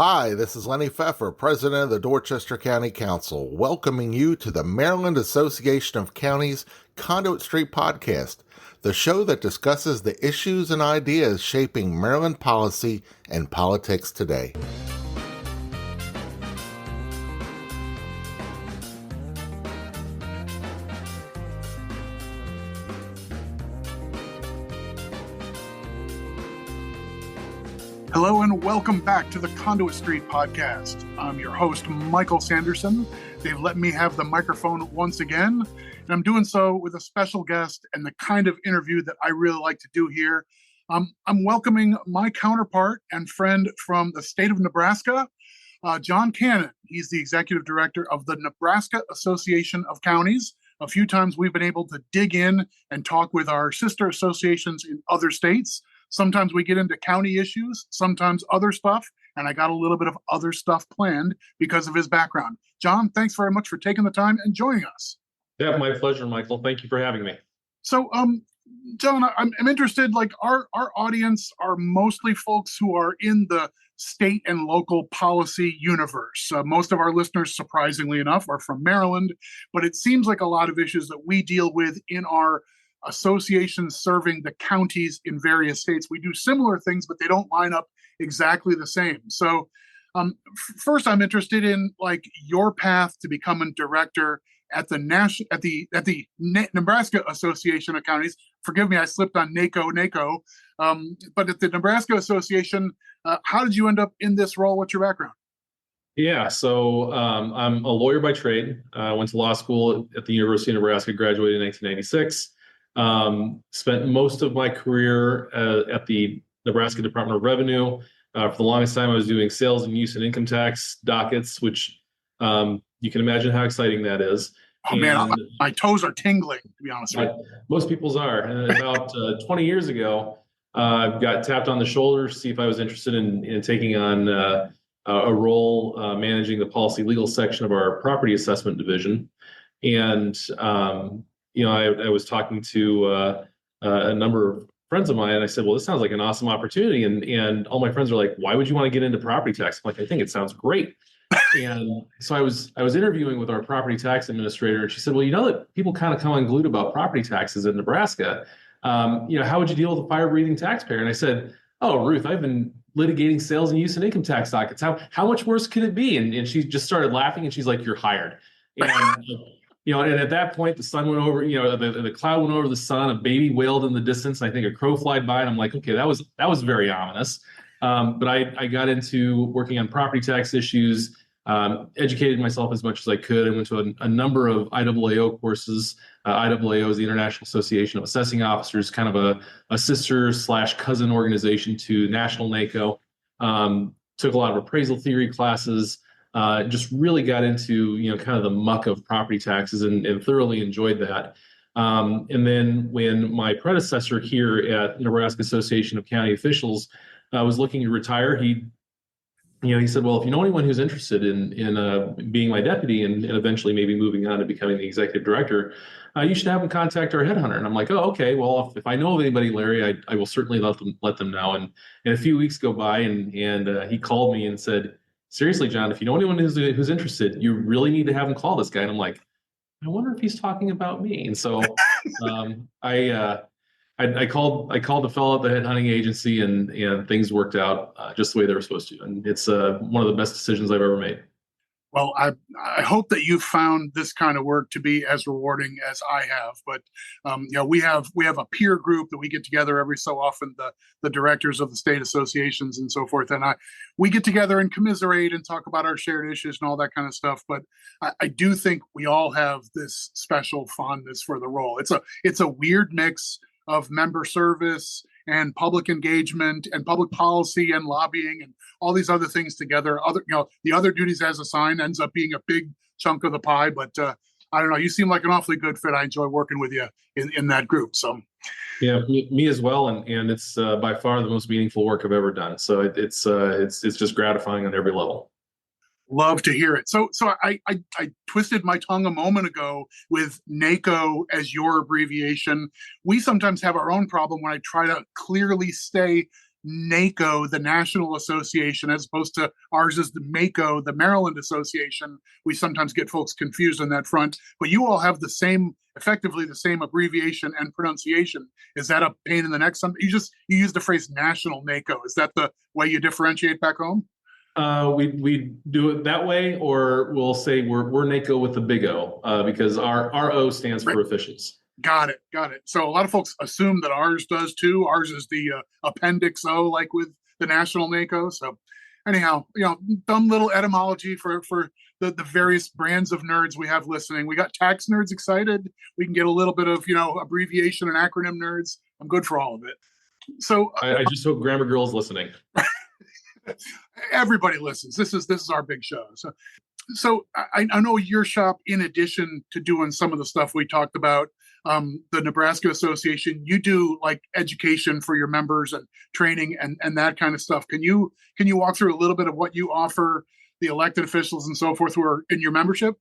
Hi, this is Lenny Pfeffer, President of the Dorchester County Council, welcoming you to the Maryland Association of Counties Conduit Street Podcast, the show that discusses the issues and ideas shaping Maryland policy and politics today. Hello and welcome back to the Conduit Street Podcast. I'm your host, Michael Sanderson. They've let me have the microphone once again, and I'm doing so with a special guest and the kind of interview that I really like to do here. I'm welcoming my counterpart and friend from the state of Nebraska, Jon Cannon. He's the executive director of the Nebraska Association of Counties. A few times we've been able to dig in and talk with our sister associations in other states. Sometimes we get into county issues, sometimes other stuff, and I got a little bit of other stuff planned because of his background. Jon, thanks very much for taking the time and joining us. Yeah, my pleasure, Michael. Thank you for having me. So, Jon, I'm interested, like our audience are mostly folks who are in the state and local policy universe. Most of our listeners, surprisingly enough, are from Maryland, but it seems like a lot of issues that we deal with in our associations serving the counties in various states. We do similar things, but they don't line up exactly the same. So first, I'm interested in like your path to becoming director at the Nebraska Association of Counties. Forgive me, I slipped on NACo. But at the Nebraska Association, how did you end up in this role? What's your background? Yeah, so I'm a lawyer by trade. I went to law school at the University of Nebraska, graduated in 1996. Spent most of my career at the Nebraska Department of Revenue. For the longest time, I was doing sales and use and income tax dockets, which you can imagine how exciting that is. Oh, man, my toes are tingling, to be honest with you. Most people's are. And about 20 years ago, I got tapped on the shoulder to see if I was interested in taking on a role managing the policy legal section of our property assessment division. And I was talking to a number of friends of mine, and I said, well, this sounds like an awesome opportunity. And all my friends are like, why would you want to get into property tax? I'm like, I think it sounds great. And so I was interviewing with our property tax administrator, and she said, well, you know that people kind of come unglued about property taxes in Nebraska. How would you deal with a fire-breathing taxpayer? And I said, oh, Ruth, I've been litigating sales and use and income tax dockets. How much worse could it be? And she just started laughing, and she's like, you're hired. And and at that point, the sun went over, the cloud went over the sun, a baby wailed in the distance. And I think a crow flied by, and I'm like, okay, that was very ominous. But I got into working on property tax issues, educated myself as much as I could. I went to a number of IAAO courses. IAAO is the International Association of Assessing Officers, kind of a sister/cousin organization to National MACo. Took a lot of appraisal theory classes. Just really got into, kind of the muck of property taxes and thoroughly enjoyed that. And then when my predecessor here at Nebraska Association of County Officials was looking to retire, he said, well, if you know anyone who's interested in being my deputy and eventually maybe moving on to becoming the executive director, you should have them contact our headhunter. And I'm like, oh, okay, well, if I know of anybody, Larry, I will certainly let them know. And a few weeks go by, and he called me and said, seriously, Jon, if you know anyone who's interested, you really need to have him call this guy. And I'm like, I wonder if he's talking about me. And so I called the fellow at the headhunting agency, and things worked out just the way they were supposed to. And it's one of the best decisions I've ever made. Well, I hope that you found this kind of work to be as rewarding as I have. But we have a peer group that we get together every so often, the directors of the state associations and so forth, and we get together and commiserate and talk about our shared issues and all that kind of stuff. But I do think we all have this special fondness for the role. It's a weird mix of member service and public engagement and public policy and lobbying and all these other things together. The other duties as assigned ends up being a big chunk of the pie, but I don't know. You seem like an awfully good fit. I enjoy working with you in that group. So, yeah, me as well. And it's by far the most meaningful work I've ever done. So it's just gratifying on every level. Love to hear it. So I twisted my tongue a moment ago with NACo as your abbreviation. We sometimes have our own problem when I try to clearly say NACo, the National Association, as opposed to ours is the MACo, the Maryland Association. We sometimes get folks confused on that front, but you all have the same, effectively the same abbreviation and pronunciation. Is that a pain in the neck? You use the phrase National NACo. Is that the way you differentiate back home? We do it that way, or we'll say we're NACo with the big O, because our O stands for officials. Got it. So a lot of folks assume that ours does too. Ours is the appendix O, like with the National NACo. So anyhow, dumb little etymology for the various brands of nerds we have listening. We got tax nerds excited. We can get a little bit of, abbreviation and acronym nerds. I'm good for all of it. So I just hope Grammar Girl's listening. Everybody listens. This is our big show. So I know your shop, in addition to doing some of the stuff we talked about, the Nebraska Association, you do like education for your members and training and that kind of stuff. Can you walk through a little bit of what you offer the elected officials and so forth who are in your membership?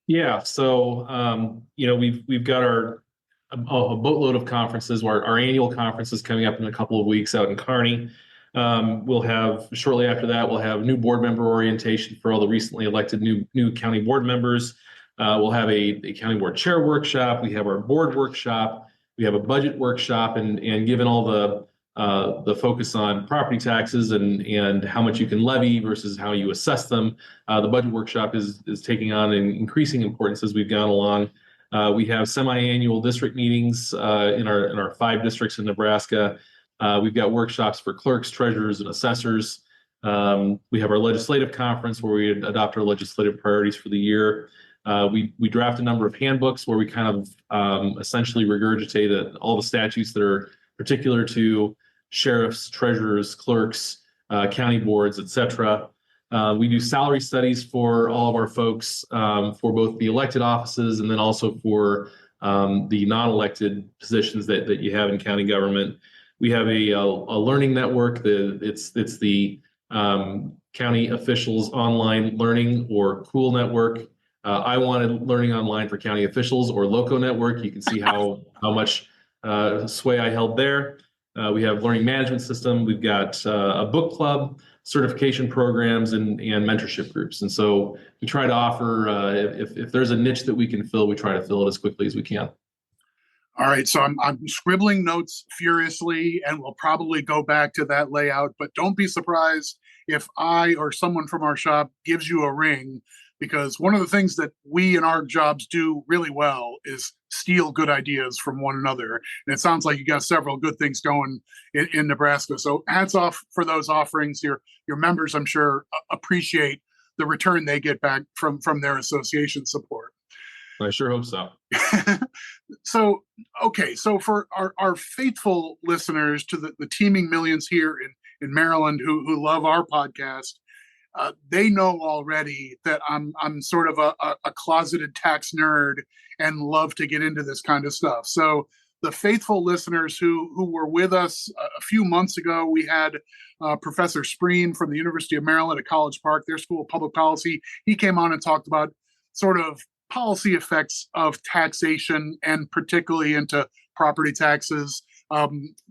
Yeah. So, we've got a boatload of conferences. Our annual conference is coming up in a couple of weeks out in Kearney. We'll have, shortly after that, we'll have new board member orientation for all the recently elected new county board members. We'll have a county board chair workshop. We have our board workshop. We have a budget workshop, and given all the focus on property taxes and how much you can levy versus how you assess them, the budget workshop is taking on an increasing importance as we've gone along. We have semi-annual district meetings in our 5 districts in Nebraska. We've got workshops for clerks, treasurers, and assessors. We have our legislative conference where we adopt our legislative priorities for the year. We draft a number of handbooks where we kind of essentially regurgitate all the statutes that are particular to sheriffs, treasurers, clerks, county boards, etc. We do salary studies for all of our folks for both the elected offices and then also for the non-elected positions that you have in county government. We have a learning network. It's the County Officials Online Learning, or COOL Network. I wanted learning online for county officials, or LOCO Network. You can see how much sway I held there. We have learning management system. We've got a book club, certification programs, and mentorship groups. And so we try to offer, if there's a niche that we can fill, we try to fill it as quickly as we can. All right, so I'm scribbling notes furiously, and we'll probably go back to that layout, but don't be surprised if I or someone from our shop gives you a ring, because one of the things that we in our jobs do really well is steal good ideas from one another. And it sounds like you got several good things going in Nebraska. So hats off for those offerings. Your members, I'm sure, appreciate the return they get back from their association support. I sure hope so. So for our faithful listeners to the teeming millions here in Maryland who love our podcast, they know already that I'm sort of a closeted tax nerd and love to get into this kind of stuff. So the faithful listeners who were with us a few months ago, we had Professor Spreem from the University of Maryland at College Park, their School of Public Policy. He came on and talked about sort of policy effects of taxation, and particularly into property taxes.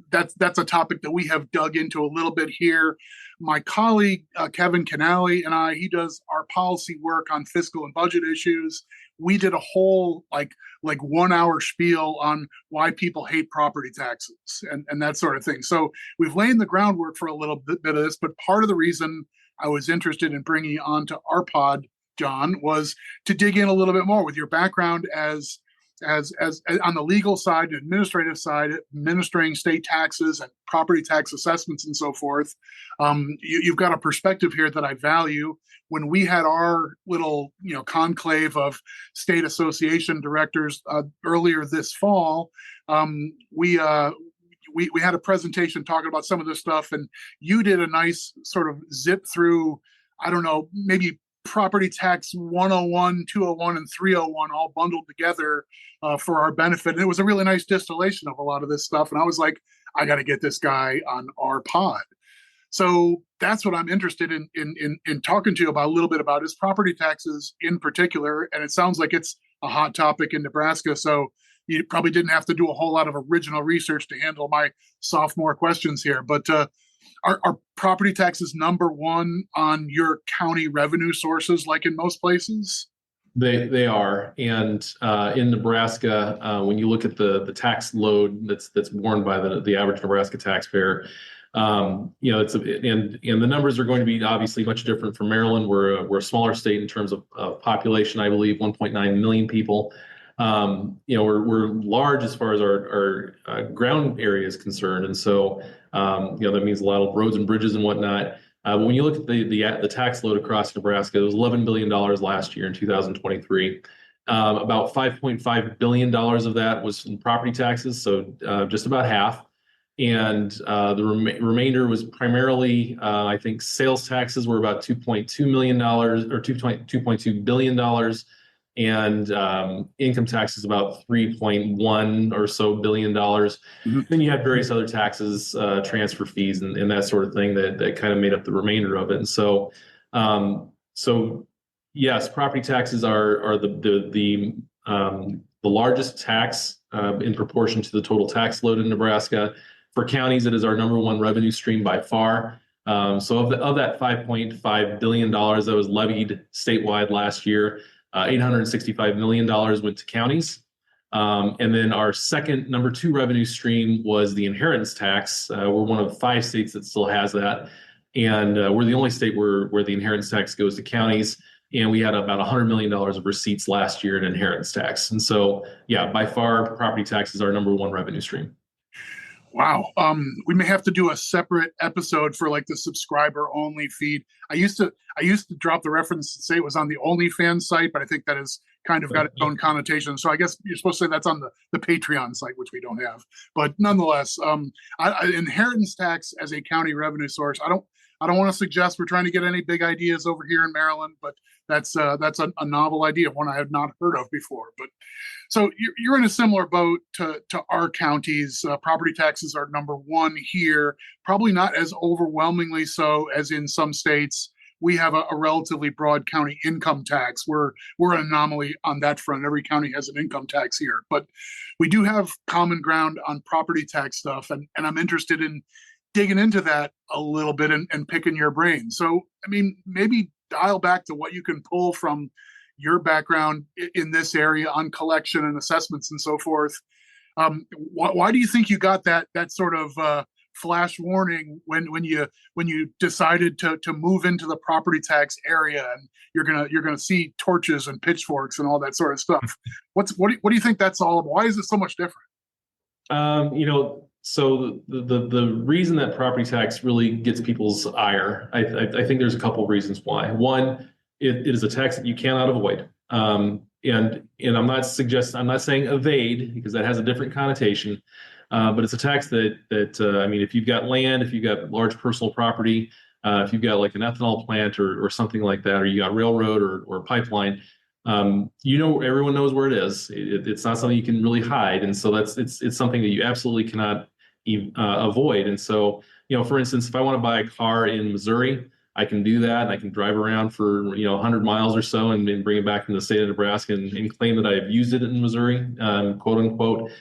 That's a topic that we have dug into a little bit here. My colleague, Kevin Canali, and he does our policy work on fiscal and budget issues. We did a whole like 1 hour spiel on why people hate property taxes and that sort of thing. So we've laid the groundwork for a little bit of this, but part of the reason I was interested in bringing you on to our pod, Jon, was to dig in a little bit more with your background as on the legal side and administrative side, administering state taxes and property tax assessments and so forth. You've got a perspective here that I value. When we had our little, conclave of state association directors earlier this fall, we had a presentation talking about some of this stuff, and you did a nice sort of zip through, I don't know, maybe property tax 101, 201, and 301 all bundled together for our benefit. And it was a really nice distillation of a lot of this stuff. And I was like, I got to get this guy on our pod. So that's what I'm interested in talking to you about a little bit about, is property taxes in particular. And it sounds like it's a hot topic in Nebraska. So you probably didn't have to do a whole lot of original research to handle my sophomore questions here. But Are property taxes number one on your county revenue sources, like in most places? They are, and in Nebraska, when you look at the tax load that's borne by the average Nebraska taxpayer, it's and the numbers are going to be obviously much different from Maryland. We're a smaller state in terms of population, I believe 1.9 million people. We're large as far as our ground area is concerned, and so that means a lot of roads and bridges and whatnot. When you look at the tax load across Nebraska, it was $11 billion last year in 2023. About $5.5 billion of that was in property taxes, so just about half. And the remainder was primarily, I think, sales taxes were about $2.2 million or $2.2 billion. And income taxes about $3.1 or so billion. Mm-hmm. Then you have various other taxes, transfer fees, and that sort of thing that kind of made up the remainder of it. And so yes, property taxes are the largest tax in proportion to the total tax load in Nebraska. For counties, it is our number one revenue stream by far. So of that $5.5 billion that was levied statewide last year, $865 million went to counties. And then our second, number two revenue stream was the inheritance tax. We're one of 5 states that still has that. And we're the only state where the inheritance tax goes to counties. And we had about $100 million of receipts last year in inheritance tax. And so, yeah, by far, property tax is our number one revenue stream. Wow. We may have to do a separate episode for like the subscriber only feed. I used to drop the reference to say it was on the OnlyFans site, but I think that has kind of got its own connotation. So I guess you're supposed to say that's on the Patreon site, which we don't have. But nonetheless, inheritance tax as a county revenue source, I don't want to suggest we're trying to get any big ideas over here in Maryland, but that's a novel idea, one I had not heard of before. But so you're in a similar boat to our counties. Property taxes are number one here, probably not as overwhelmingly so as in some states. We have a relatively broad county income tax. We're an anomaly on that front. Every county has an income tax here, but we do have common ground on property tax stuff, and I'm interested in digging into that a little bit and picking your brain. So, I mean, maybe dial back to what you can pull from your background in this area on collection and assessments and so forth. Why do you think you got that sort of flash warning when you decided to move into the property tax area, and you're gonna see torches and pitchforks and all that sort of stuff? What do you think that's all about? Why is it so much different? So the reason that property tax really gets people's ire, I think there's a couple of reasons why. One, it is a tax that you cannot avoid. And I'm not saying evade, because that has a different connotation. But it's a tax that I mean, if you've got land, if you've got large personal property, if you've got like an ethanol plant or something like that, or you got railroad or pipeline, everyone knows where it is. It's not something you can really hide, and so it's something that you absolutely cannot avoid. And so, for instance, if I want to buy a car in Missouri, I can do that, and I can drive around for 100 miles or so and bring it back into the state of Nebraska and claim that I've used it in Missouri, quote unquote.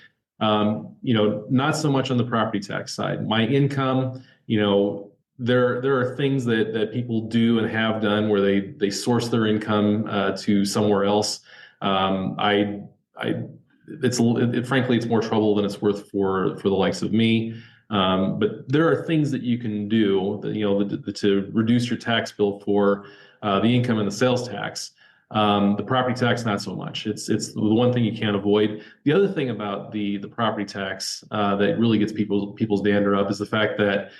Not so much on the property tax side. My income, there are things that people do and have done where they source their income to somewhere else. Frankly, it's more trouble than it's worth for the likes of me. But there are things that you can do to reduce your tax bill for the income and the sales tax. The property tax, not so much. It's the one thing you can't avoid. The other thing about the property tax that really gets people's dander up is the fact that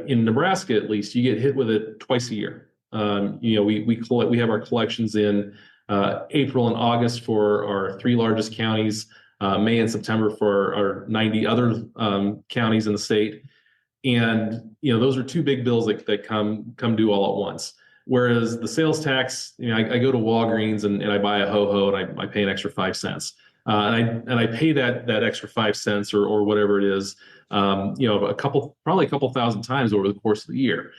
in Nebraska, at least, you get hit with it twice a year. We have our collections in April and August for our 3 largest counties, May and September for our 90 other counties in the state. And, those are 2 big bills that come due all at once. Whereas the sales tax, I go to Walgreens and I buy a ho-ho and I pay an extra 5 cents. And I pay that extra 5 cents or whatever it is, probably a couple thousand times over the course of the year.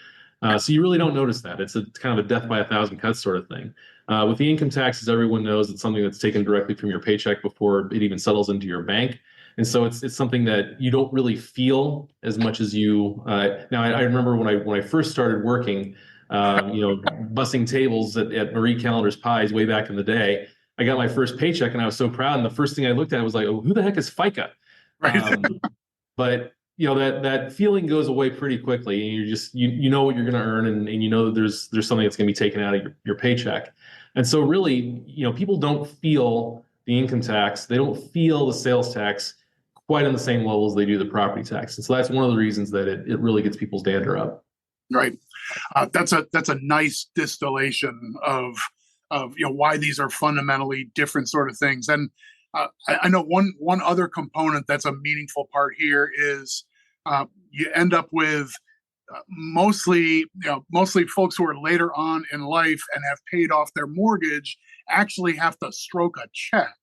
So you really don't notice that. It's kind of a death by a thousand cuts sort of thing. With the income taxes, everyone knows it's something that's taken directly from your paycheck before it even settles into your bank. And so it's something that you don't really feel as much as you. Now I remember when I first started working, bussing tables at Marie Callender's Pies way back in the day. I got my first paycheck and I was so proud. And the first thing I looked at was like, oh, who the heck is FICA? Right. But that feeling goes away pretty quickly, and you're just you know what you're going to earn, and you know that there's something that's going to be taken out of your paycheck. And so really, people don't feel the income tax, they don't feel the sales tax quite on the same level as they do the property tax. And so that's one of the reasons that it really gets people's dander up. Right. That's a nice distillation of why these are fundamentally different sort of things. And I know one other component that's a meaningful part here is you end up with mostly folks who are later on in life and have paid off their mortgage actually have to stroke a check.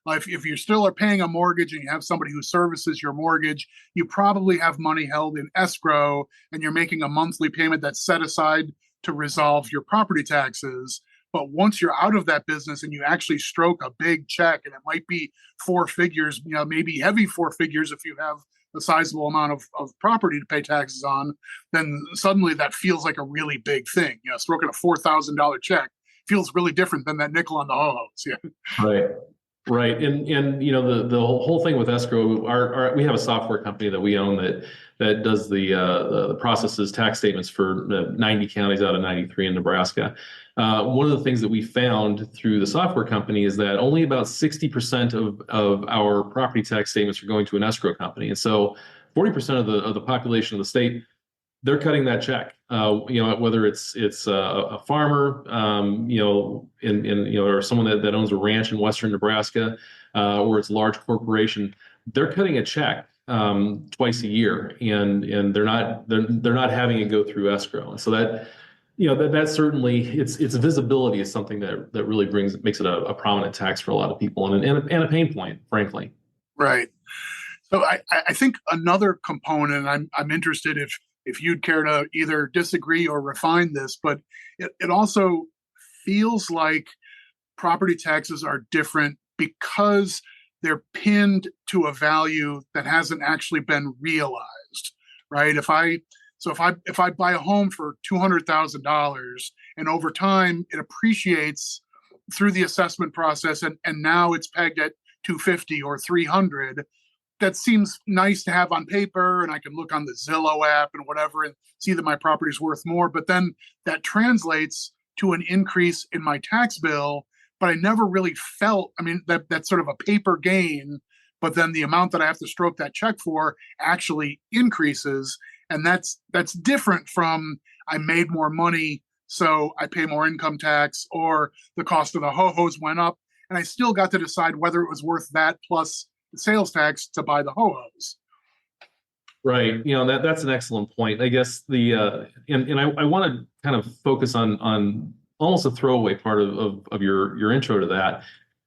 If you still are paying a mortgage and you have somebody who services your mortgage, you probably have money held in escrow and you're making a monthly payment that's set aside to resolve your property taxes. But once you're out of that business and you actually stroke a big check, and it might be four figures, maybe heavy four figures if you have a sizable amount of property to pay taxes on, then suddenly that feels like a really big thing. Stroking a $4,000 check feels really different than that nickel on the ho-hos. Yeah. Right. And the whole thing with escrow, we have a software company that we own that does the processes tax statements for 90 counties out of 93 in Nebraska. One of the things that we found through the software company is that only about 60% of our property tax statements are going to an escrow company. And so 40% of the population of the state, they're cutting that check. Whether it's a farmer, or someone that owns a ranch in western Nebraska, or it's a large corporation, they're cutting a check twice a year, and they're not having it go through escrow. And so that certainly it's visibility is something that really makes it a prominent tax for a lot of people and a pain point, frankly. Right. So I think another component, I'm interested if you'd care to either disagree or refine this, but it also feels like property taxes are different because they're pinned to a value that hasn't actually been realized, right? If I buy a home for $200,000 and over time it appreciates through the assessment process and now it's pegged at 250 or 300, that seems nice to have on paper, and I can look on the Zillow app and whatever and see that my property is worth more. But then that translates to an increase in my tax bill, but I never really felt, that's sort of a paper gain, but then the amount that I have to stroke that check for actually increases. And that's different from I made more money, so I pay more income tax, or the cost of the ho-hos went up, and I still got to decide whether it was worth that plus sales tax to buy the ho-hos. Right. That's an excellent point. I guess I want to kind of focus on almost a throwaway part of your intro to that,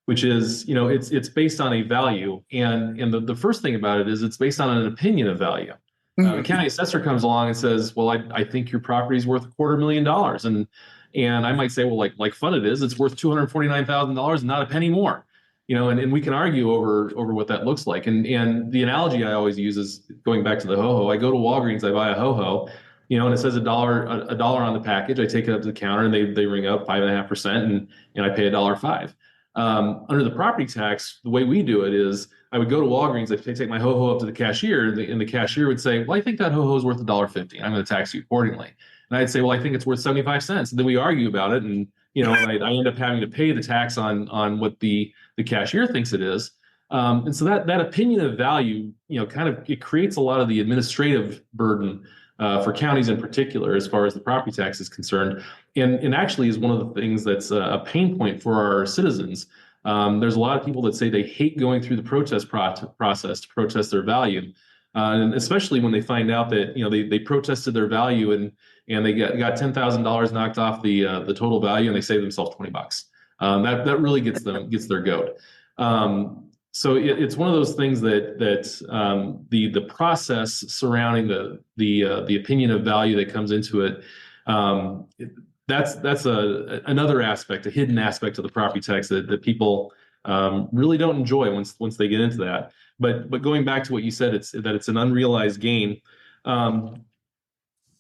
which is, it's based on a value. And the first thing about it is it's based on an opinion of value. The county assessor comes along and says, well, I think your property is worth $250,000. And I might say, well, like fun it is, it's worth $249,000 and not a penny more. And we can argue over what that looks like. And the analogy I always use is going back to the ho-ho. I go to Walgreens, I buy a ho-ho, and it says $1 on the package. I take it up to the counter and they ring up 5.5% and I pay $1.05. Under the property tax, the way we do it is I would go to Walgreens, I take my ho-ho up to the cashier, and the cashier would say, well, I think that ho-ho is worth $1.50. I'm going to tax you accordingly. And I'd say, well, I think it's worth 75 cents. And then we argue about it. And, I end up having to pay the tax on what the cashier thinks it is. And so that opinion of value, it creates a lot of the administrative burden for counties in particular, as far as the property tax is concerned, and actually is one of the things that's a pain point for our citizens. There's a lot of people that say they hate going through the protest process to protest their value, and especially when they find out that they protested their value and they got $10,000 knocked off the total value, and they save themselves $20. That really gets their goat. So it's one of those things that the process surrounding the opinion of value that comes into it. That's another aspect, a hidden aspect of the property tax that people really don't enjoy once they get into that. But going back to what you said, it's an unrealized gain. I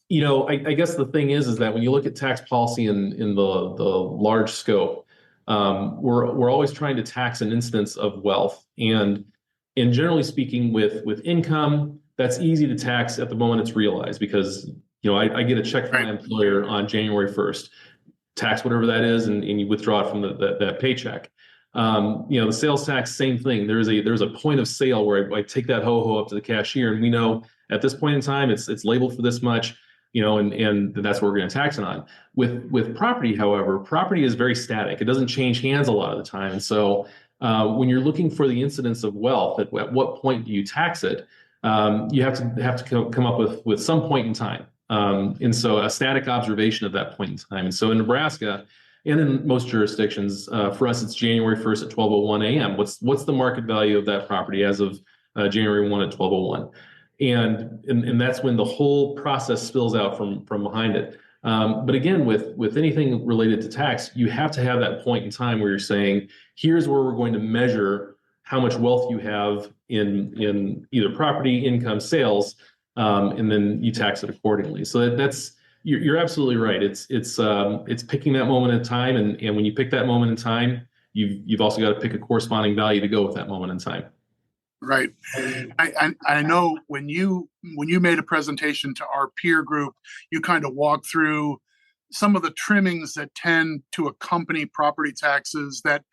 guess the thing is that when you look at tax policy in the large scope, we're always trying to tax an instance of wealth, and generally speaking, with income, that's easy to tax at the moment it's realized, because I get a check from my employer on January 1st, tax whatever that is, and you withdraw it from that paycheck. The sales tax, same thing. There's a point of sale where I take that ho-ho up to the cashier, and we know at this point in time it's labeled for this much, and that's what we're going to tax it on. With property, however, property is very static. It doesn't change hands a lot of the time. And so when you're looking for the incidence of wealth, at what point do you tax it? You have to come up with some point in time. And so a static observation of that point in time. And so in Nebraska, and in most jurisdictions, for us, it's January 1st at 12:01 a.m. What's the market value of that property as of January 1 at 12:01? And that's when the whole process spills out from behind it. But again, with anything related to tax, you have to have that point in time where you're saying, here's where we're going to measure how much wealth you have in either property, income, sales, and then you tax it accordingly. So you're absolutely right. It's picking that moment in time, and when you pick that moment in time, you've also got to pick a corresponding value to go with that moment in time. Right. I know when you made a presentation to our peer group, you kind of walked through some of the trimmings that tend to accompany property taxes, that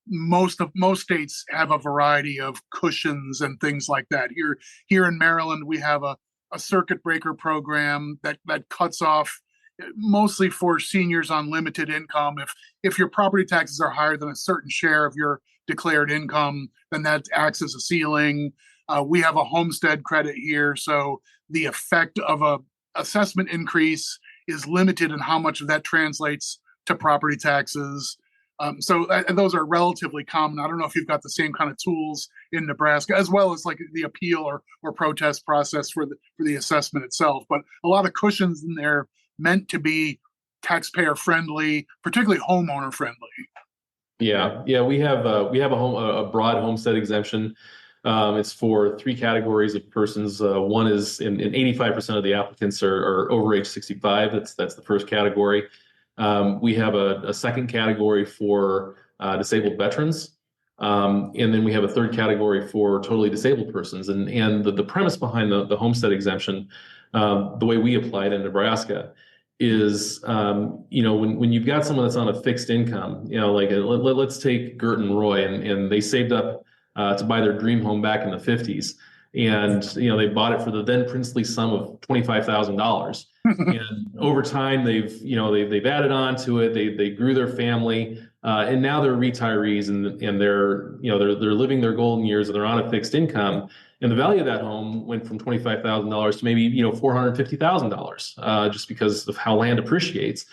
most states have a variety of cushions and things like that. Here in Maryland, we have a circuit breaker program that cuts off mostly for seniors on limited income. If your property taxes are higher than a certain share of your declared income, then that acts as a ceiling. We have a homestead credit here, so the effect of a assessment increase is limited in how much of that translates to property taxes. And those are relatively common. I don't know if you've got the same kind of tools in Nebraska, as well as like the appeal or protest process for the assessment itself. But a lot of cushions in there meant to be taxpayer friendly, particularly homeowner friendly. Yeah, we have a broad homestead exemption. It's for three categories of persons. One is, and 85% of the applicants are over age 65. That's the first category. We have a second category for disabled veterans, and then we have a third category for totally disabled persons. And the premise behind the homestead exemption, the way we apply it in Nebraska, is when you've got someone that's on a fixed income, let's take Gert and Roy, and they saved up to buy their dream home back in the 50s, and they bought it for the then princely sum of $25,000. And over time, they've added on to it. They grew their family, and now they're retirees, and they're living their golden years, and they're on a fixed income. And the value of that home went from $25,000 to maybe $450,000, just because of how land appreciates.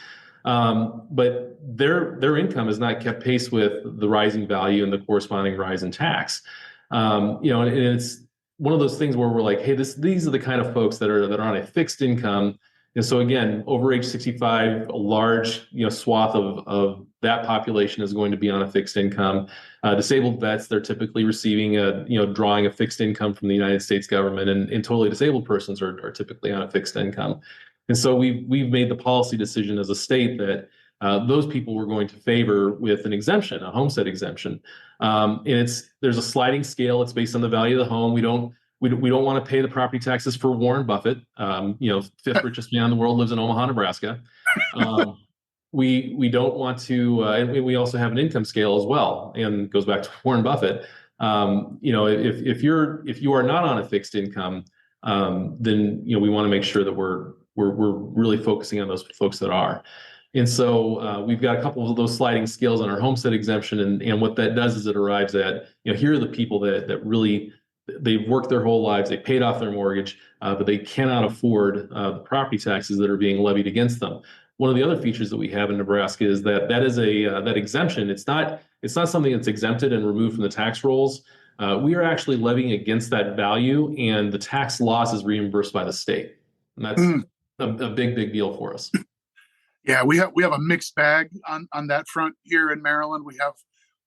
But their income has not kept pace with the rising value and the corresponding rise in tax. And it's one of those things where we're like, hey, these are the kind of folks that are on a fixed income. And so again, over age 65, a large swath of that population is going to be on a fixed income. Disabled vets, they're typically receiving drawing a fixed income from the United States government, and totally disabled persons are typically on a fixed income. And so we've made the policy decision as a state that those people we're going to favor with an exemption, a homestead exemption. And there's a sliding scale. It's based on the value of the home. We don't want to pay the property taxes for Warren Buffett. Fifth richest man in the world lives in Omaha, Nebraska. We don't want to, and we also have an income scale as well, and it goes back to Warren Buffett. If you are not on a fixed income, then we want to make sure that we're really focusing on those folks that are. And so we've got a couple of those sliding scales on our homestead exemption, and what that does is it arrives at here are the people that really, they've worked their whole lives, they paid off their mortgage, but they cannot afford the property taxes that are being levied against them. One of the other features that we have in Nebraska is that is that exemption. It's not something that's exempted and removed from the tax rolls. We are actually levying against that value, and the tax loss is reimbursed by the state. And that's a big deal for us. Yeah, we have a mixed bag on that front here in Maryland. We have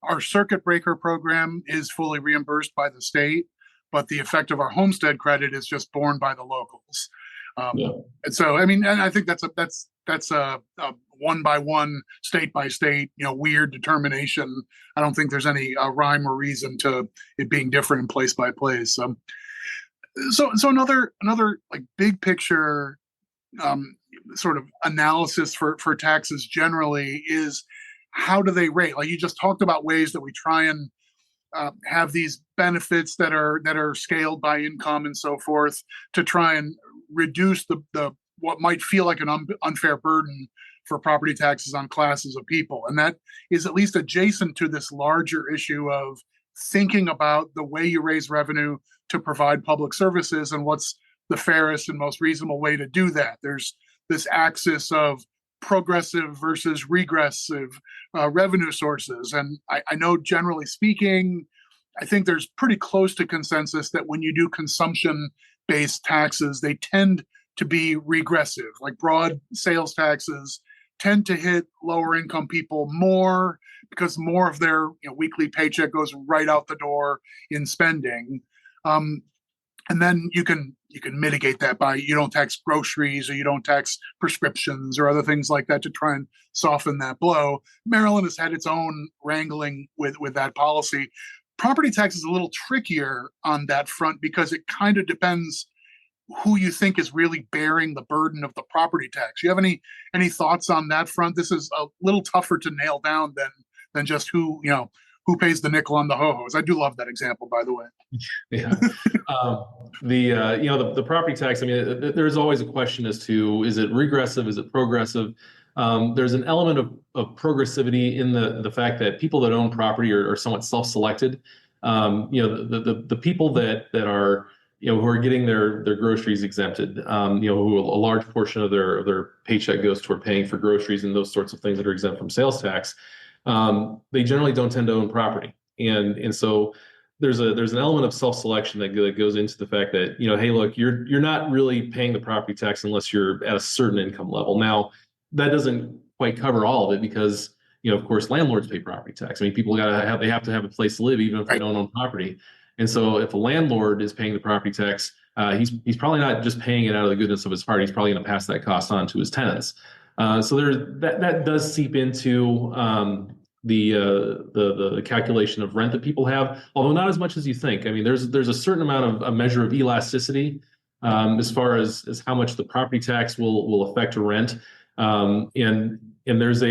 Our circuit breaker program is fully reimbursed by the state, but the effect of our homestead credit is just borne by the locals. Yeah. And so, I mean, and I think that's a one by one, state by state, weird determination. I don't think there's any rhyme or reason to it being different in place by place. So another like big picture sort of analysis for taxes generally is, how do they rate? Like you just talked about ways that we try and have these benefits that are scaled by income and so forth to try and reduce the what might feel like an unfair burden for property taxes on classes of people. And that is at least adjacent to this larger issue of thinking about the way you raise revenue to provide public services and what's the fairest and most reasonable way to do that. There's this axis of progressive versus regressive revenue sources. And I know, generally speaking, I think there's pretty close to consensus that when you do consumption-based taxes, they tend to be regressive. Like broad sales taxes tend to hit lower income people more because more of their weekly paycheck goes right out the door in spending. And then you can mitigate that by you don't tax groceries or you don't tax prescriptions or other things like that to try and soften that blow. Maryland has had its own wrangling with that policy. Property tax is a little trickier on that front because it kind of depends who you think is really bearing the burden of the property tax. You have any thoughts on that front? This is a little tougher to nail down than just who pays the nickel on the ho-hos. I do love that example, by the way. Yeah. The property tax, I mean, there's always a question as to, is it regressive? Is it progressive? There's an element of progressivity in the fact that people that own property are somewhat self-selected. The people that are, who are getting their groceries exempted, who a large portion of their paycheck goes toward paying for groceries and those sorts of things that are exempt from sales tax. They generally don't tend to own property. And so there's an element of self-selection that goes into the fact that, hey, look, you're not really paying the property tax unless you're at a certain income level. Now, that doesn't quite cover all of it because, of course, landlords pay property tax. I mean, people they have to have a place to live even if they don't own property. And so if a landlord is paying the property tax, he's probably not just paying it out of the goodness of his heart. He's probably going to pass that cost on to his tenants. So that does seep into the calculation of rent that people have, although not as much as you think. I mean, there's a certain amount of a measure of elasticity as far as how much the property tax will affect rent, and there's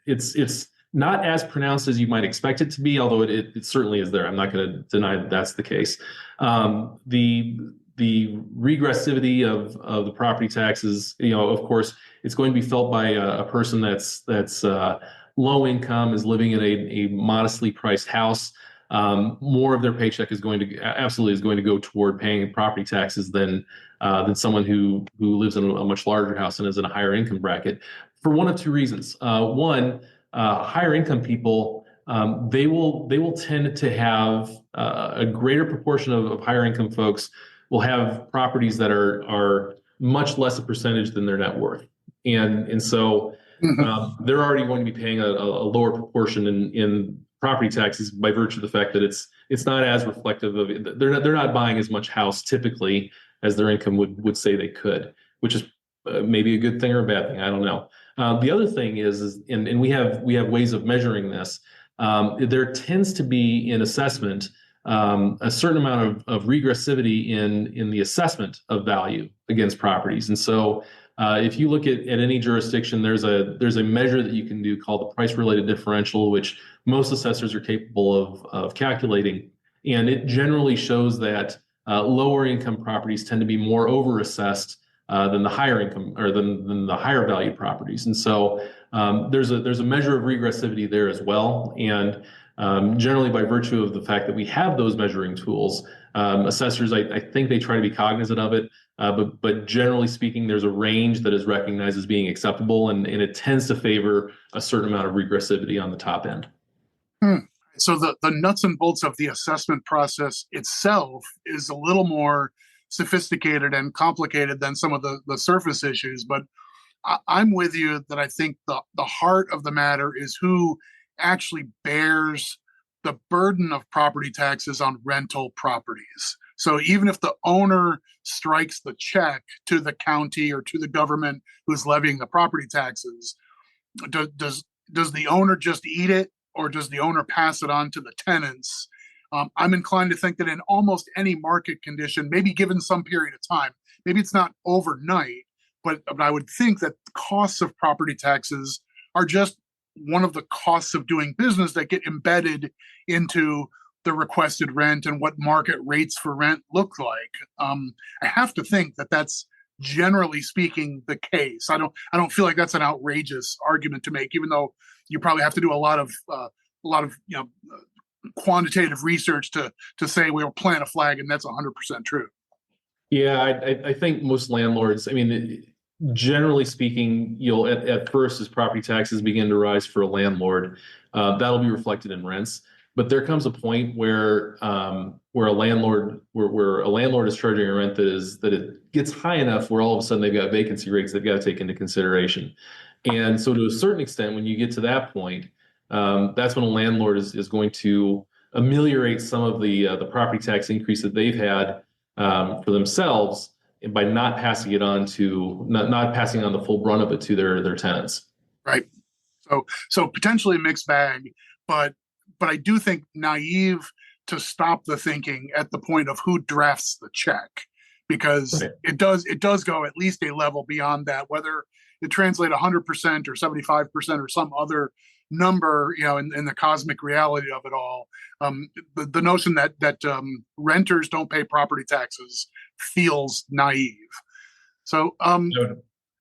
it's not as pronounced as you might expect it to be, although it certainly is there. I'm not going to deny that that's the case. The regressivity of the property taxes, of course, it's going to be felt by a person that's low income, is living in a modestly priced house. More of their paycheck is going to go toward paying property taxes than someone who lives in a much larger house and is in a higher income bracket, for one of two reasons. One, higher income people, they will tend to have a greater proportion of higher income folks will have properties that are much less a percentage than their net worth, and so they're already going to be paying a lower proportion in property taxes by virtue of the fact that it's not as reflective of it. They're not buying as much house typically as their income would say they could, which is maybe a good thing or a bad thing. I don't know. The other thing is and we have ways of measuring this. There tends to be in assessment a certain amount of regressivity in the assessment of value against properties. And so if you look at any jurisdiction, there's a measure that you can do called the price-related differential, which most assessors are capable of calculating. And it generally shows that lower income properties tend to be more overassessed than the higher income or than the higher value properties. And so there's a measure of regressivity there as well. And generally, by virtue of the fact that we have those measuring tools, assessors, I think they try to be cognizant of it. But generally speaking, there's a range that is recognized as being acceptable, and it tends to favor a certain amount of regressivity on the top end. So the nuts and bolts of the assessment process itself is a little more sophisticated and complicated than some of the surface issues. But I'm with you that I think the heart of the matter is who actually bears the burden of property taxes on rental properties. So even if the owner strikes the check to the county or to the government who's levying the property taxes, does the owner just eat it, or does the owner pass it on to the tenants? I'm inclined to think that in almost any market condition, maybe given some period of time, maybe it's not overnight, but I would think that costs of property taxes are just one of the costs of doing business that get embedded into the requested rent and what market rates for rent look like. I have to think that that's generally speaking the case. I don't feel like that's an outrageous argument to make, even though you probably have to do a lot of quantitative research to say we'll plant a flag and that's 100% true. Yeah, I think most landlords, I mean, generally speaking, you'll at first, as property taxes begin to rise for a landlord, that'll be reflected in rents. But there comes a point where a landlord is charging a rent that it gets high enough where all of a sudden they've got vacancy rates they've got to take into consideration. And so to a certain extent, when you get to that point, that's when a landlord is going to ameliorate some of the property tax increase that they've had for themselves by not passing it on to not passing on the full brunt of it to their tenants. Right. So potentially a mixed bag, but I do think naive to stop the thinking at the point of who drafts the check, because Right. it does go at least a level beyond that, whether it translates 100% or 75% or some other number, in the cosmic reality of it all. The notion that renters don't pay property taxes feels naive. So,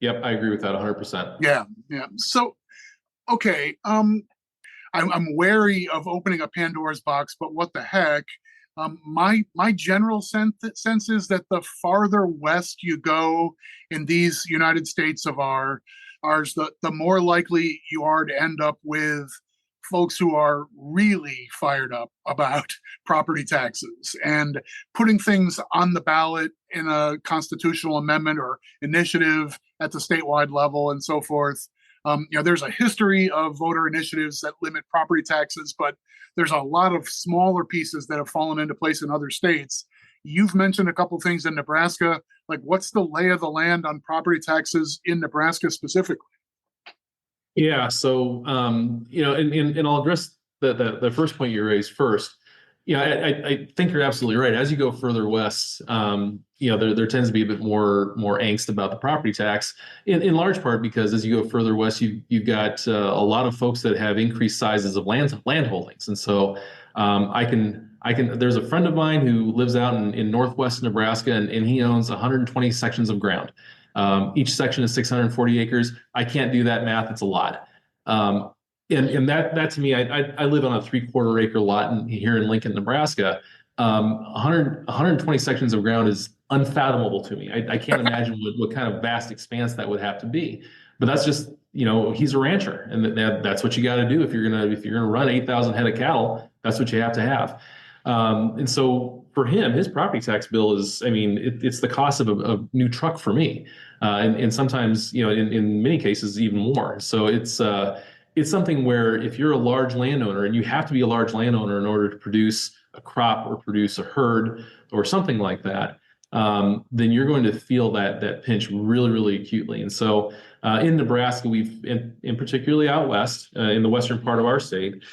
Yep, I agree with that 100%. yeah. So, okay. I'm wary of opening a Pandora's box, but what the heck? My general sense is that the farther west you go in these United States of ours, the more likely you are to end up with folks who are really fired up about property taxes and putting things on the ballot in a constitutional amendment or initiative at the statewide level and so forth. There's a history of voter initiatives that limit property taxes, but there's a lot of smaller pieces that have fallen into place in other states. You've mentioned a couple of things in Nebraska. Like, what's the lay of the land on property taxes in Nebraska specifically? Yeah, so and I'll address the first point you raised first. I think you're absolutely right. As you go further west, there tends to be a bit more angst about the property tax, in large part because as you go further west, you've got a lot of folks that have increased sizes of land holdings, and so I can. There's a friend of mine who lives out in northwest Nebraska, and he owns 120 sections of ground. Each section is 640 acres. I can't do that math. It's a lot. And that to me, I live on a 3/4 acre lot here in Lincoln, Nebraska. 120 sections of ground is unfathomable to me. I can't imagine what kind of vast expanse that would have to be. But that's just, he's a rancher, and that's what you got to do if you're gonna run 8,000 head of cattle. That's what you have to have. And so for him, his property tax bill is, it's the cost of a new truck for me, and sometimes, in many cases, even more. So it's something where if you're a large landowner, and you have to be a large landowner in order to produce a crop or produce a herd or something like that, then you're going to feel that pinch really, really acutely. And so in Nebraska, in particularly out west, in the western part of our state,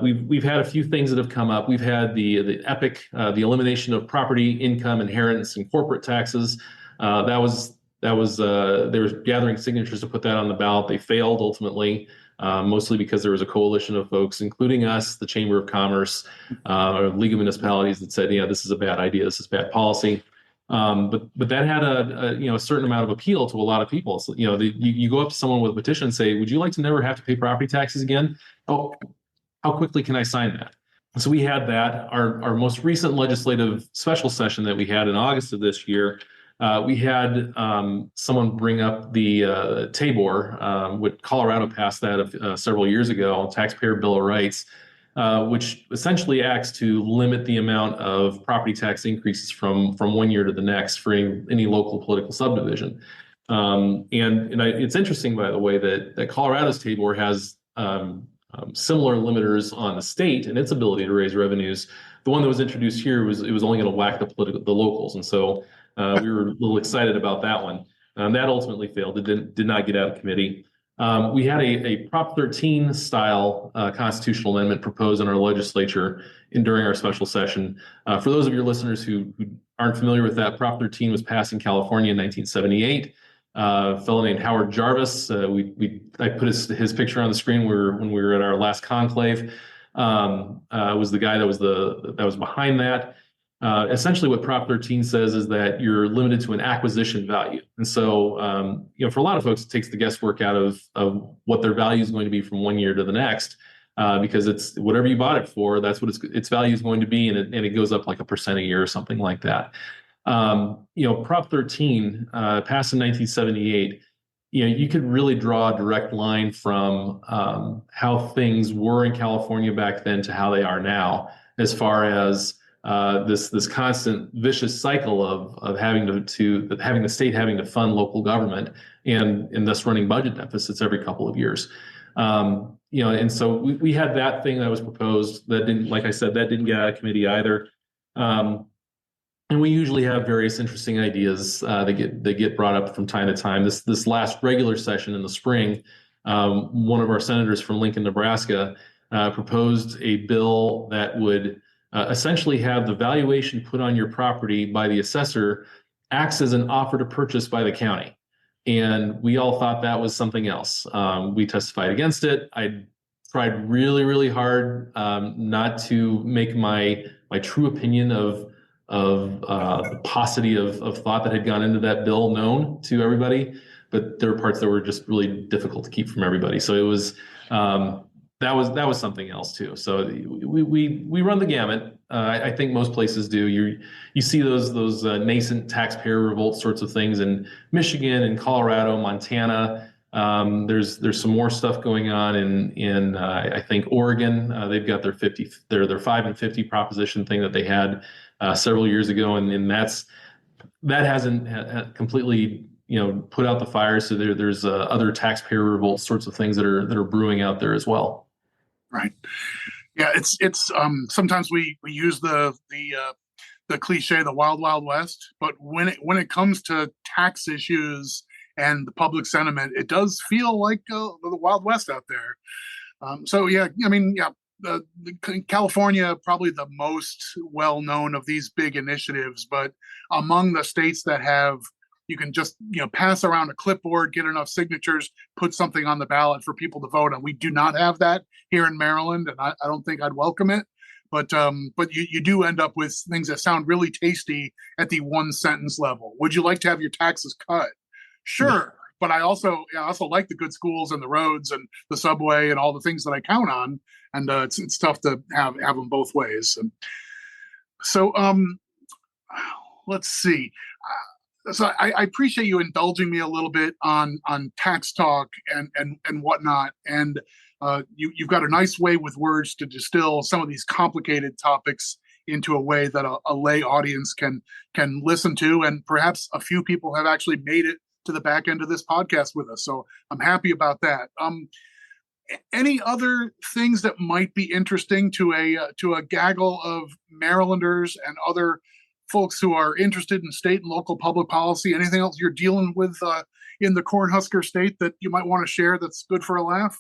we've had a few things that have come up. We've had the the elimination of property income, inheritance, and corporate taxes. They were gathering signatures to put that on the ballot. They failed ultimately. Mostly because there was a coalition of folks, including us, the Chamber of Commerce, League of Municipalities, that said, this is a bad idea, this is bad policy. But that had a certain amount of appeal to a lot of people. So, you go up to someone with a petition and say, would you like to never have to pay property taxes again? Oh, how quickly can I sign that? So we had that. Our most recent legislative special session that we had in August of this year, we had someone bring up the Tabor, which Colorado passed that several years ago, Taxpayer Bill of Rights, which essentially acts to limit the amount of property tax increases from one year to the next for any local political subdivision. It's interesting, by the way, that Colorado's Tabor has similar limiters on the state and its ability to raise revenues. The one that was introduced here was only going to whack the locals, and so we were a little excited about that one. That ultimately failed. It did not get out of committee. We had a Prop 13 style constitutional amendment proposed in our legislature during our special session. For those of your listeners who aren't familiar with that, Prop 13 was passed in California in 1978. A fellow named Howard Jarvis, I put his picture on the screen when we were at our last conclave, was the guy that was behind that. Essentially what Prop 13 says is that you're limited to an acquisition value. And so, for a lot of folks, it takes the guesswork out of what their value is going to be from one year to the next, because it's whatever you bought it for, that's what its value is going to be. And it goes up like 1% a year or something like that. Prop 13, passed in 1978, you could really draw a direct line from how things were in California back then to how they are now, as far as this constant vicious cycle of having the state having to fund local government and thus running budget deficits every couple of years. And so we had that thing that was proposed that didn't, like I said, that didn't get out of committee either. And we usually have various interesting ideas that get brought up from time to time. This last regular session in the spring, one of our senators from Lincoln, Nebraska, proposed a bill that would essentially have the valuation put on your property by the assessor acts as an offer to purchase by the county. And we all thought that was something else. We testified against it. I tried really, really hard not to make my true opinion of the paucity of thought that had gone into that bill known to everybody, but there were parts that were just really difficult to keep from everybody. So it was that was something else too. So we run the gamut. I think most places do. You see those nascent taxpayer revolt sorts of things in Michigan and Colorado, Montana. There's some more stuff going on in I think Oregon. They've got their 5 and 50 proposition thing that they had several years ago, and that hasn't completely put out the fire. So there's other taxpayer revolt sorts of things that are brewing out there as well. Right. Yeah. It's sometimes we use the cliche, the wild, wild west, but when it comes to tax issues and the public sentiment, it does feel like the Wild West out there. California, probably the most well-known of these big initiatives, but among the states that have, you can just pass around a clipboard, get enough signatures, put something on the ballot for people to vote on. We do not have that here in Maryland, and I don't think I'd welcome it. But you do end up with things that sound really tasty at the one sentence level. Would you like to have your taxes cut? Sure. But I also like the good schools and the roads and the subway and all the things that I count on. And it's tough to have them both ways. And so let's see. So I appreciate you indulging me a little bit on tax talk and whatnot. And you've got a nice way with words to distill some of these complicated topics into a way that a lay audience can listen to. And perhaps a few people have actually made it to the back end of this podcast with us. So I'm happy about that. Any other things that might be interesting to a gaggle of Marylanders and other folks who are interested in state and local public policy? Anything else you're dealing with in the cornhusker state that you might want to share that's good for a laugh?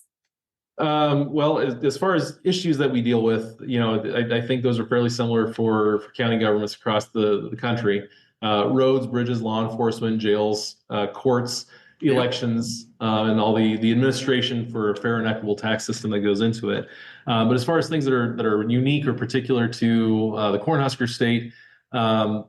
Well, as far as issues that we deal with, I think those are fairly similar for county governments across the country. Roads, bridges, law enforcement, jails, courts, elections, and all the administration for a fair and equitable tax system that goes into it. But as far as things that are unique or particular to the Cornhusker state, a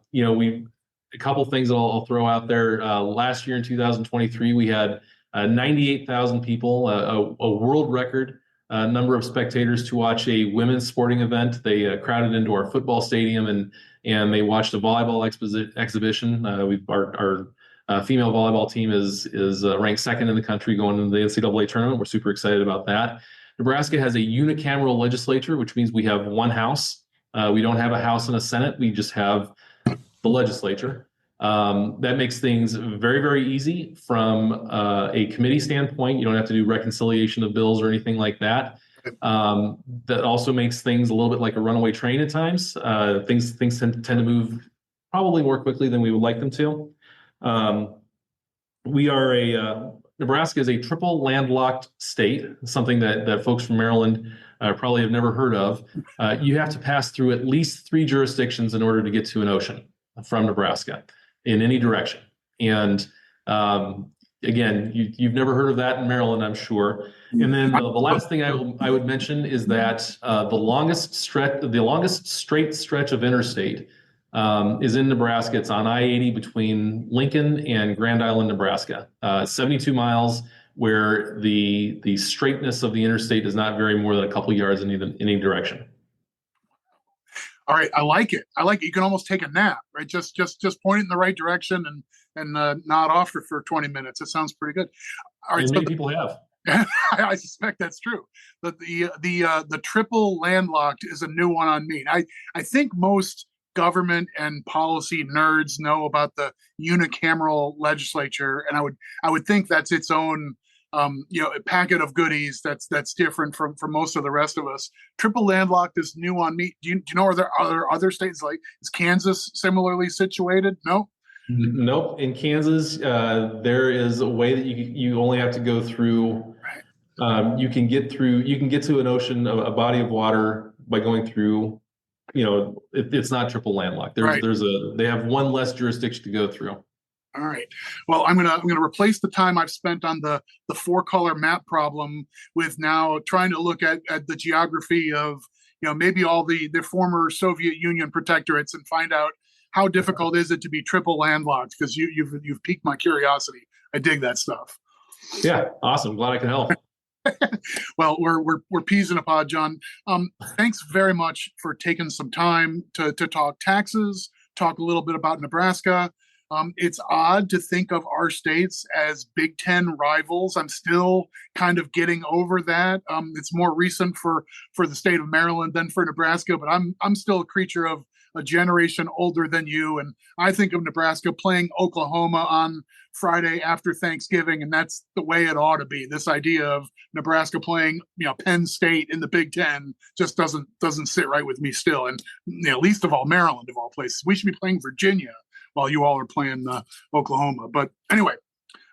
couple things that I'll throw out there. Last year in 2023, we had 98,000 people, a world record number of spectators to watch a women's sporting event. They crowded into our football stadium and they watched a volleyball exhibition. Our female volleyball team is ranked second in the country going into the NCAA tournament. We're super excited about that. Nebraska has a unicameral legislature, which means we have one house. We don't have a House and a Senate. We just have the legislature. That makes things very, very easy from a committee standpoint. You don't have to do reconciliation of bills or anything like that. That also makes things a little bit like a runaway train at times. Things tend to move probably more quickly than we would like them to. Nebraska is a triple landlocked state, something that folks from Maryland probably have never heard of. You have to pass through at least 3 jurisdictions in order to get to an ocean from Nebraska in any direction. And again, you've never heard of that in Maryland, I'm sure. And then the last thing I would mention is that the longest straight stretch of interstate is in Nebraska. It's on I-80 between Lincoln and Grand Island, Nebraska. 72 miles, where the straightness of the interstate does not vary more than a couple yards in any direction. All right, I like it. You can almost take a nap, right? Just point it in the right direction and nod off for 20 minutes. It sounds pretty good. All right, and many people have. I suspect that's true. But the triple landlocked is a new one on me. I think most government and policy nerds know about the unicameral legislature, and I would think that's its own packet of goodies that's different from most of the rest of us. Triple landlocked is new on me. Do you know, are there other states, like, is Kansas similarly situated? No. Nope. In Kansas, there is a way that you only have to go through. Right. You can get to an ocean, a body of water, by going through. It's not triple landlocked. They have one less jurisdiction to go through. All right. Well, I'm gonna replace the time I've spent on the 4-color map problem with now trying to look at the geography of maybe all the former Soviet Union protectorates and find out how difficult is it to be triple landlocked, because you've piqued my curiosity. I dig that stuff. Yeah, awesome. Glad I can help. Well, we're peas in a pod, Jon. Thanks very much for taking some time to talk taxes, talk a little bit about Nebraska. It's odd to think of our states as Big Ten rivals. I'm still kind of getting over that. It's more recent for the state of Maryland than for Nebraska, but I'm still a creature of a generation older than you, and I think of Nebraska playing Oklahoma on Friday after Thanksgiving, and that's the way it ought to be. This idea of Nebraska playing Penn State in the Big Ten just doesn't sit right with me still, and least of all Maryland, of all places. We should be playing Virginia while you all are playing Oklahoma. But anyway,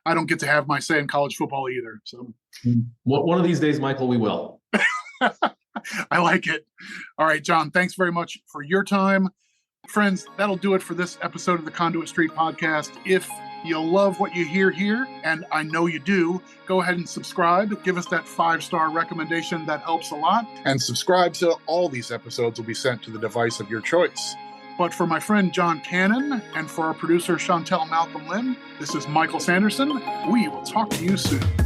I don't get to have my say in college football either. So one of these days, Michael, we will. I like it. All right, Jon, thanks very much for your time. Friends, that'll do it for this episode of the Conduit Street Podcast. If you love what you hear here, and I know you do, go ahead and subscribe. Give us that 5-star recommendation. That helps a lot. And subscribe so all these episodes will be sent to the device of your choice. But for my friend Jon Cannon and for our producer Chantel Malcolm Lynn, this is Michael Sanderson. We will talk to you soon.